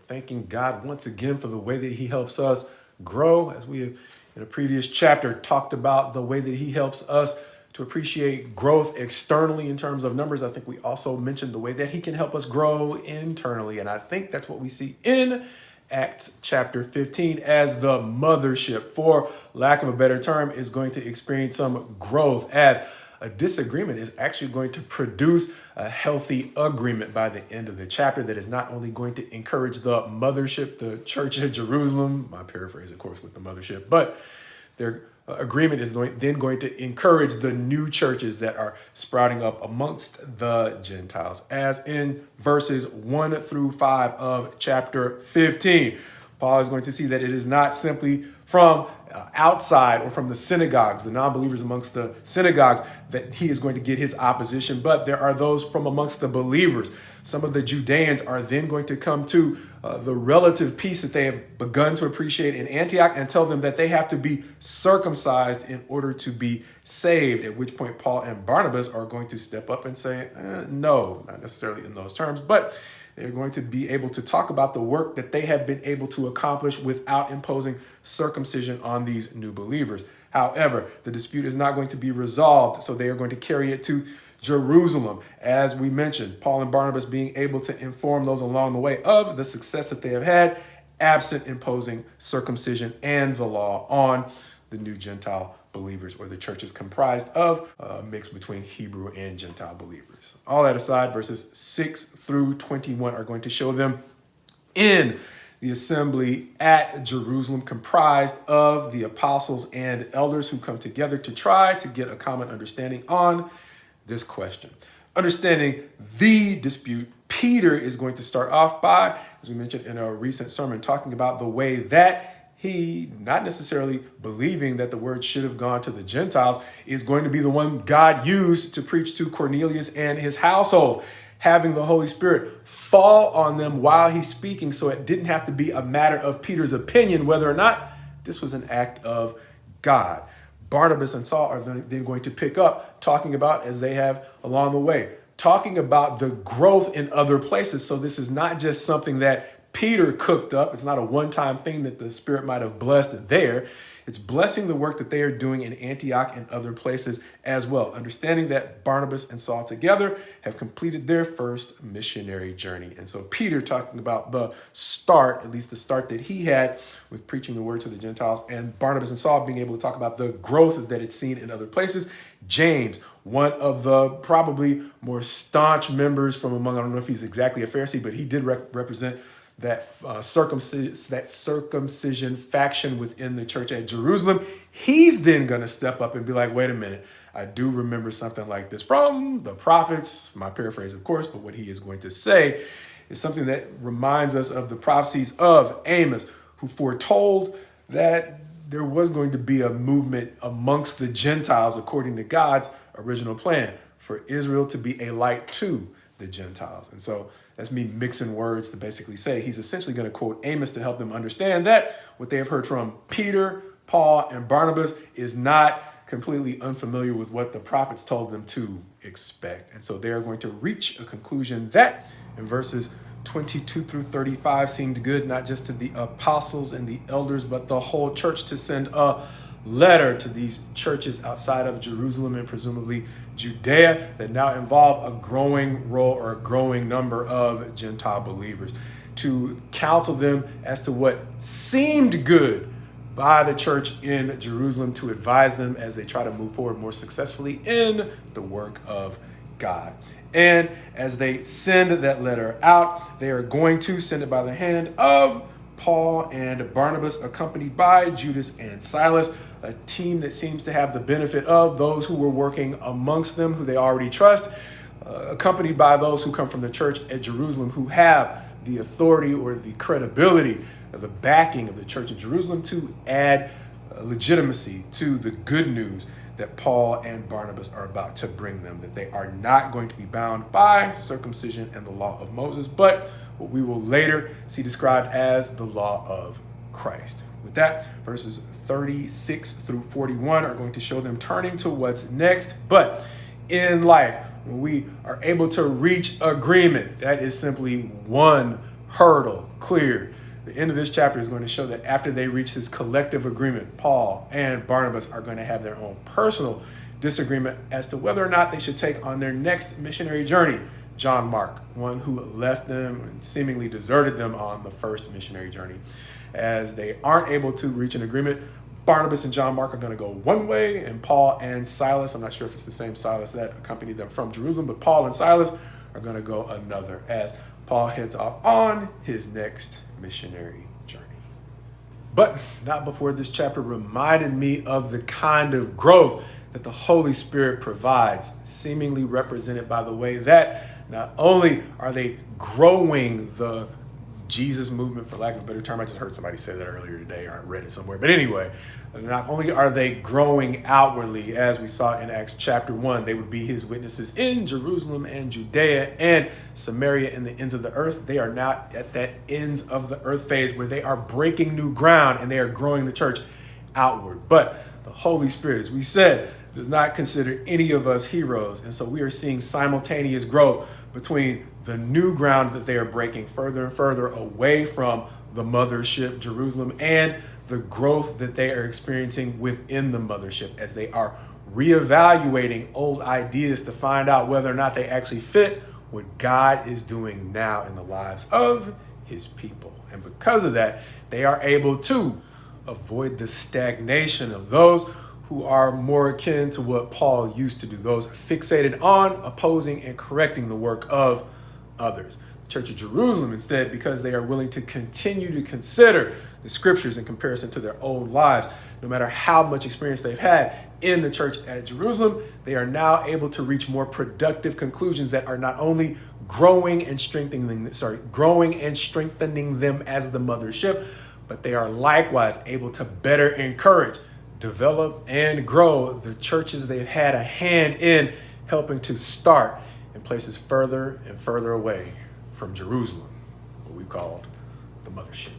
thanking God once again for the way that he helps us grow. As we have in a previous chapter talked about the way that he helps us to appreciate growth externally in terms of numbers, I think we also mentioned the way that he can help us grow internally. And I think that's what we see in Acts chapter 15 as the mothership, for lack of a better term, is going to experience some growth as a disagreement is actually going to produce a healthy agreement by the end of the chapter that is not only going to encourage the mothership, the church at Jerusalem, my paraphrase, of course, with the mothership, but their agreement is then going to encourage the new churches that are sprouting up amongst the Gentiles, as in verses 1 through 5 of chapter 15. Paul is going to see that it is not simply from outside or from the synagogues, the non-believers amongst the synagogues, that he is going to get his opposition, but there are those from amongst the believers. Some of the Judeans are then going to come to the relative peace that they have begun to appreciate in Antioch and tell them that they have to be circumcised in order to be saved, at which point Paul and Barnabas are going to step up and say, no, not necessarily in those terms, but they're going to be able to talk about the work that they have been able to accomplish without imposing circumcision on these new believers. However, the dispute is not going to be resolved, so they are going to carry it to Jerusalem. As we mentioned, Paul and Barnabas being able to inform those along the way of the success that they have had, absent imposing circumcision and the law on the new Gentile believers, or the church is comprised of a mix between Hebrew and Gentile believers. All that aside, verses 6 through 21 are going to show them in the assembly at Jerusalem, comprised of the apostles and elders who come together to try to get a common understanding on this question. Understanding the dispute, Peter is going to start off by, as we mentioned in a recent sermon, talking about the way that he, not necessarily believing that the word should have gone to the Gentiles, is going to be the one God used to preach to Cornelius and his household, having the Holy Spirit fall on them while he's speaking, so it didn't have to be a matter of Peter's opinion whether or not this was an act of God. Barnabas and Saul are then going to pick up talking about, as they have along the way, talking about the growth in other places. So this is not just something that Peter cooked up. It's not a one-time thing that the Spirit might have blessed there. It's blessing the work that they are doing in Antioch and other places as well. Understanding that Barnabas and Saul together have completed their first missionary journey. And so Peter talking about the start, at least the start that he had with preaching the word to the Gentiles, and Barnabas and Saul being able to talk about the growth that it's seen in other places. James, one of the probably more staunch members from among, I don't know if he's exactly a Pharisee, but he did represent that circumcision faction within the church at Jerusalem. He's then going to step up and be like, wait a minute, I do remember something like this from the prophets, my paraphrase, of course, but what he is going to say is something that reminds us of the prophecies of Amos, who foretold that there was going to be a movement amongst the Gentiles according to God's original plan for Israel to be a light to the Gentiles. And so that's me mixing words to basically say he's essentially going to quote Amos to help them understand that what they have heard from Peter, Paul, and Barnabas is not completely unfamiliar with what the prophets told them to expect. And so they are going to reach a conclusion that in verses 22 through 35 seemed good, not just to the apostles and the elders, but the whole church, to send a letter to these churches outside of Jerusalem and presumably Judea that now involve a growing role or a growing number of Gentile believers, to counsel them as to what seemed good by the church in Jerusalem, to advise them as they try to move forward more successfully in the work of God. And as they send that letter out, they are going to send it by the hand of Paul and Barnabas, accompanied by Judas and Silas, a team that seems to have the benefit of those who were working amongst them, who they already trust, accompanied by those who come from the church at Jerusalem, who have the authority or the credibility, the backing of the church at Jerusalem to add legitimacy to the good news that Paul and Barnabas are about to bring them, that they are not going to be bound by circumcision and the law of Moses, but what we will later see described as the law of Christ. With that, verses 36 through 41 are going to show them turning to what's next. But in life, when we are able to reach agreement, that is simply one hurdle clear. The end of this chapter is going to show that after they reach this collective agreement, Paul and Barnabas are going to have their own personal disagreement as to whether or not they should take on their next missionary journey John Mark, one who left them and seemingly deserted them on the first missionary journey. As they aren't able to reach an agreement, Barnabas and John Mark are going to go one way, and Paul and Silas, I'm not sure if it's the same Silas that accompanied them from Jerusalem, but Paul and Silas are going to go another as Paul heads off on his next missionary journey. But not before this chapter reminded me of the kind of growth that the Holy Spirit provides, seemingly represented by the way that not only are they growing the Jesus movement, for lack of a better term, I just heard somebody say that earlier today, or I read it somewhere. But anyway, not only are they growing outwardly, as we saw in Acts chapter 1, they would be his witnesses in Jerusalem and Judea and Samaria and the ends of the earth. They are now at that ends of the earth phase where they are breaking new ground and they are growing the church outward. But the Holy Spirit, as we said, does not consider any of us heroes. And so we are seeing simultaneous growth between the new ground that they are breaking further and further away from the mothership, Jerusalem, and the growth that they are experiencing within the mothership as they are reevaluating old ideas to find out whether or not they actually fit what God is doing now in the lives of his people. And because of that, they are able to avoid the stagnation of those who are more akin to what Paul used to do, those fixated on opposing and correcting the work of others. The Church of Jerusalem, instead, because they are willing to continue to consider the scriptures in comparison to their old lives, no matter how much experience they've had in the church at Jerusalem, they are now able to reach more productive conclusions that are not only growing and strengthening them as the mothership, but they are likewise able to better encourage, develop, and grow the churches they've had a hand in helping to start in places further and further away from Jerusalem, what we called the mothership.